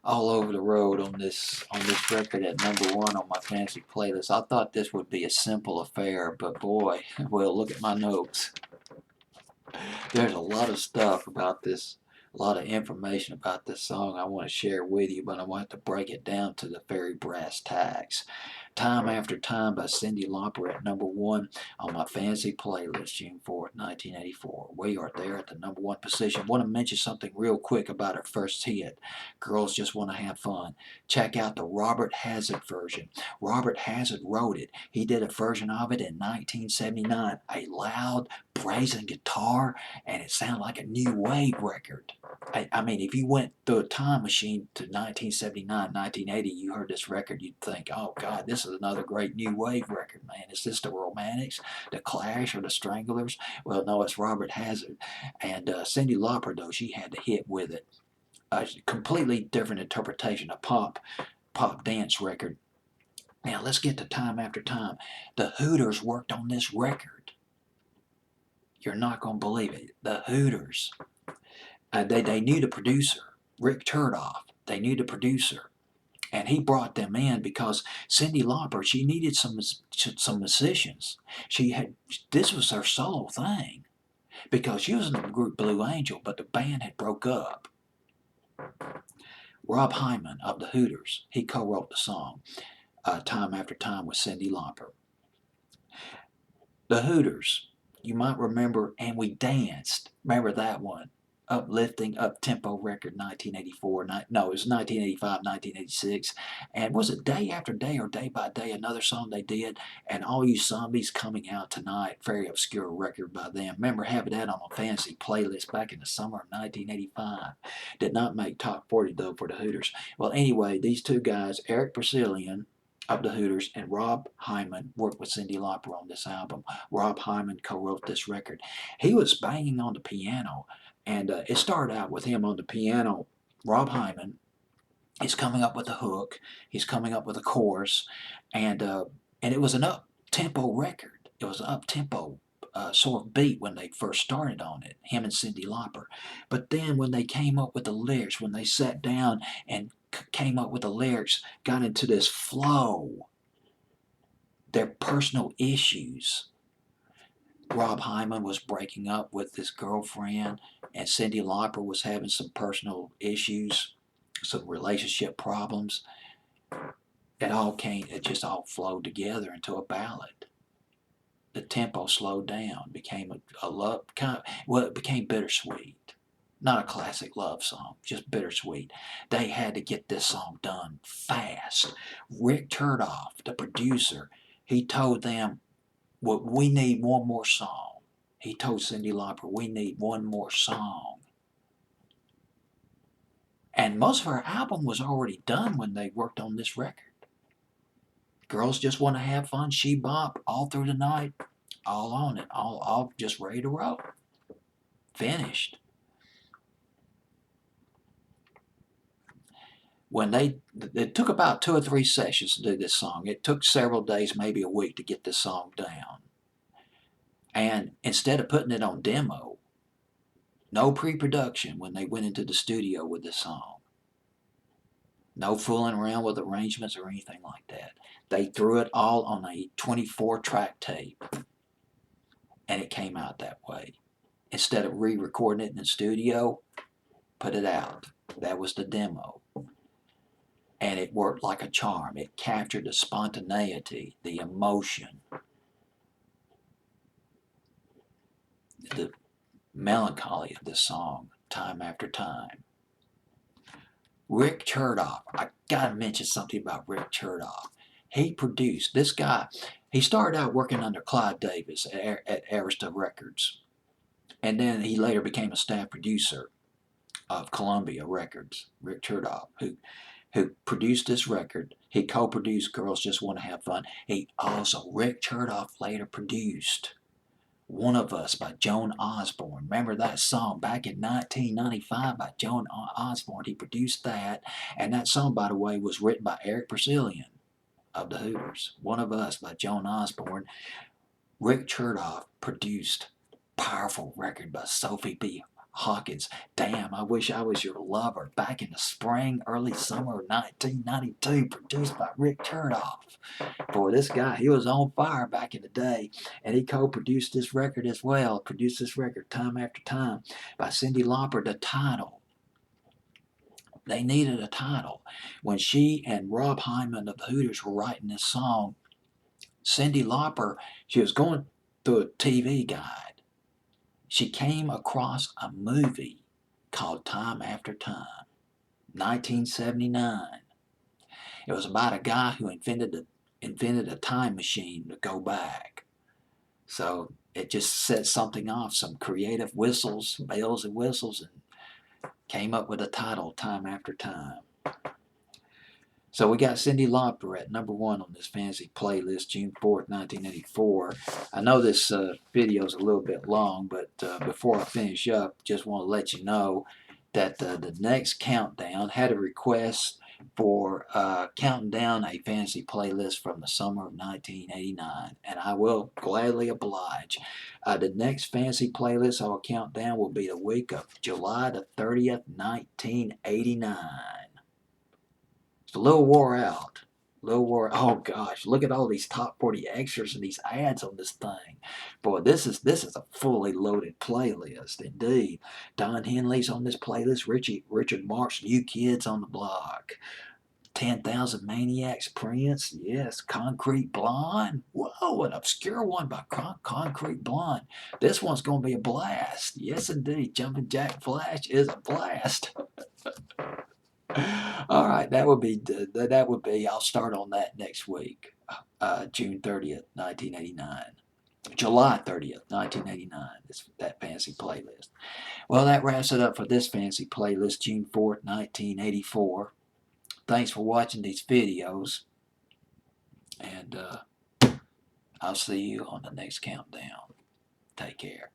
all over the road on this record at #1 on my fancy playlist. I thought this would be a simple affair, but boy, well, look at my notes. There's a lot of stuff about this, a lot of information about this song I want to share with you, but I want to break it down to the very brass tacks. Time After Time by Cyndi Lauper at #1 on my fancy playlist, June 4th, 1984. We are there at the #1 position. Want to mention something real quick about her first hit, Girls Just Want to Have Fun. Check out the Robert Hazard version. Robert Hazard wrote it. He did a version of it in 1979. A loud, brazen guitar, and it sounded like a new wave record. I mean, if you went through a time machine to 1979, 1980, you heard this record, you'd think, oh God, this is another great new wave record, man. Is this the Romantics, the Clash, or the Stranglers? Well, no, it's Robert Hazard. And Cyndi Lauper, though, she had the hit with it. A completely different interpretation, a pop dance record. Now, let's get to Time After Time. The Hooters worked on this record. You're not going to believe it. The Hooters. They knew the producer, Rick Turdoff. They knew the producer, and he brought them in because Cyndi Lauper, she needed some musicians. She had this was her solo thing because she was in the group Blue Angel, but the band had broke up. Rob Hyman of the Hooters, he co-wrote the song "Time After Time" with Cyndi Lauper. The Hooters, you might remember, and we danced. Remember that one? Uplifting, up-tempo record, 1984. No, it was 1985, 1986. And was it Day After Day or Day by Day, another song they did? And All You Zombies Coming Out Tonight, very obscure record by them. Remember having that on a fancy playlist back in the summer of 1985. Did not make top 40, though, for the Hooters. Well, anyway, these two guys, Eric Brazilian of the Hooters and Rob Hyman, worked with Cyndi Lauper on this album. Rob Hyman co-wrote this record. He was banging on the piano, and it started out with him on the piano. Rob Hyman is coming up with a hook, he's coming up with a chorus, and it was an up-tempo record. It was an up-tempo sort of beat when they first started on it, him and Cyndi Lauper. But then when they came up with the lyrics, when they sat down and came up with the lyrics, got into this flow, their personal issues. Rob Hyman was breaking up with his girlfriend, and Cyndi Lauper was having some personal issues, some relationship problems. It just all flowed together into a ballad. The tempo slowed down, became a love it became bittersweet. Not a classic love song, just bittersweet. They had to get this song done fast. Rick Turdoff, the producer, he told them, well, we need one more song. He told Cyndi Lauper, we need one more song. And most of her album was already done when they worked on this record. Girls Just Want to Have Fun, She Bop, All Through the Night, all on it, all just ready to roll. Finished. It took about 2 or 3 sessions to do this song. It took several days, maybe a week, to get this song down. And instead of putting it on demo, no pre-production when they went into the studio with the song. No fooling around with arrangements or anything like that. They threw it all on a 24-track tape, and it came out that way. Instead of re-recording it in the studio, put it out. That was the demo. And it worked like a charm. It captured the spontaneity, the emotion, the melancholy of this song, Time After Time. Rick Turdoff. I gotta mention something about Rick Turdoff. He produced, this guy, he started out working under Clyde Davis at Arista Records. And then he later became a staff producer of Columbia Records, Rick Turdoff, who produced this record. He co-produced Girls Just Want to Have Fun. Rick Turdoff later produced One of Us by Joan Osborne. Remember that song back in 1995 by Joan Osborne? He produced that. And that song, by the way, was written by Eric Brazilian of the Hooters. One of Us by Joan Osborne. Rick Turdoff produced powerful record by Sophie B. Hawkins, damn, I wish I was your lover. Back in the spring, early summer of 1992, produced by Rick Chernoff. Boy, this guy, he was on fire back in the day, and he co-produced this record as well. Produced this record time after time by Cyndi Lauper, the title. They needed a title. When she and Rob Hyman of the Hooters were writing this song, Cyndi Lauper, she was going through a TV guide. She came across a movie called Time After Time, 1979. It was about a guy who invented a time machine to go back. So it just set something off, some creative whistles, bells and whistles, and came up with a title, Time After Time. So we got Cyndi Lauper at number 1 on this fancy playlist, June 4th, 1984. I know this video is a little bit long, but before I finish up, just want to let you know that the next countdown had a request for counting down a fantasy playlist from the summer of 1989, and I will gladly oblige. The next fantasy playlist I will count down will be the week of July the 30th, 1989. It's a little wore out. Oh gosh, look at all these top 40 extras and these ads on this thing. Boy, this is a fully loaded playlist indeed. Don Henley's on this playlist. Richard Marx, New Kids on the Block. 10,000 Maniacs, Prince, yes. Concrete Blonde. Whoa, an obscure one by Concrete Blonde. This one's going to be a blast. Yes, indeed. Jumpin' Jack Flash is a blast. All right, that would be. I'll start on that next week, June 30th, 1989. July 30th, 1989. That fancy playlist. Well, that wraps it up for this fancy playlist, June 4th, 1984. Thanks for watching these videos, and I'll see you on the next countdown. Take care.